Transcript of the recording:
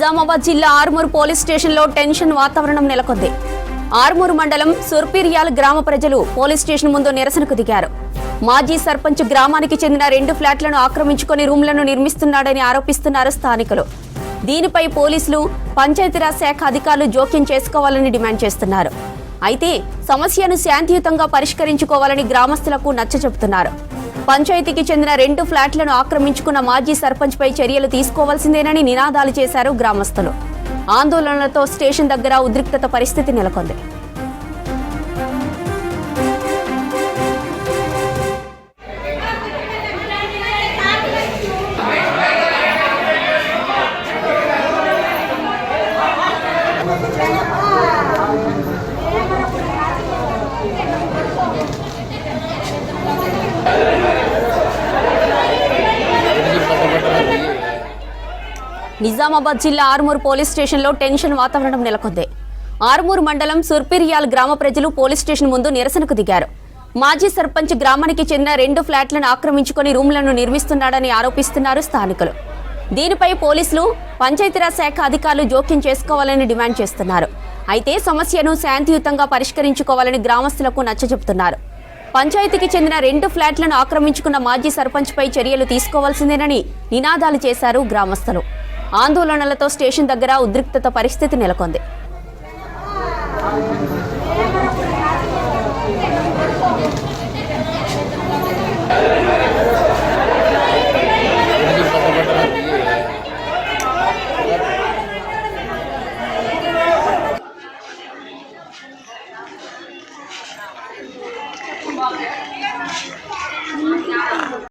నిజామాబాద్ జిల్లా ఆర్మూర్ పోలీస్ స్టేషన్లో టెన్షన్ వాతావరణం నెలకొంది. ఆర్మూర్ మండలం సుర్పిర్యాల్ గ్రామ ప్రజలు పోలీస్ స్టేషన్ ముందు నిరసనకు దిగారు. మాజీ సర్పంచ్ గ్రామానికి చెందిన 2 ఫ్లాట్లను ఆక్రమించుకొని రూమ్లను నిర్మిస్తున్నాడని ఆరోపిస్తున్నారు స్థానికులు. దీనిపై పోలీసులు, పంచాయతీరాజ్ శాఖ అధికారులు జోక్యం చేసుకోవాలని డిమాండ్ చేస్తున్నారు. అయితే సమస్యను శాంతియుతంగా పరిష్కరించుకోవాలని గ్రామస్తులకు నచ్చచెబుతున్నారు. పంచాయతీకి చెందిన 2 ఫ్లాట్లను ఆక్రమించుకున్న మాజీ సర్పంచ్ పై చర్యలు తీసుకోవాల్సిందేనని నినాదాలు చేశారు గ్రామస్తులు. ఆందోళనలతో స్టేషన్ దగ్గర ఉద్రిక్తత పరిస్థితి నెలకొంది. నిజామాబాద్ జిల్లా ఆర్మూర్ పోలీస్ స్టేషన్లో టెన్షన్ వాతావరణం నెలకొంది. ఆర్మూర్ మండలం సుర్పిర్యాల్ గ్రామ ప్రజలు పోలీస్ స్టేషన్ ముందు నిరసనకు దిగారు. మాజీ సర్పంచ్ గ్రామానికి చెందిన 2 ఫ్లాట్లను ఆక్రమించుకొని రూమ్లను నిర్మిస్తున్నాడని ఆరోపిస్తున్నారు స్థానికులు. దీనిపై పోలీసులు, పంచాయతీరాజ్ శాఖ అధికారులు జోక్యం చేసుకోవాలని డిమాండ్ చేస్తున్నారు. అయితే సమస్యను శాంతియుతంగా పరిష్కరించుకోవాలని గ్రామస్తులకు నచ్చచెబుతున్నారు. పంచాయతీకి చెందిన 2 ఫ్లాట్లను ఆక్రమించుకున్న మాజీ సర్పంచ్ పై చర్యలు తీసుకోవాల్సిందేనని నినాదాలు చేశారు గ్రామస్తులు. ఆందోళనలతో స్టేషన్ దగ్గర ఉద్రిక్తత పరిస్థితి నెలకొంది.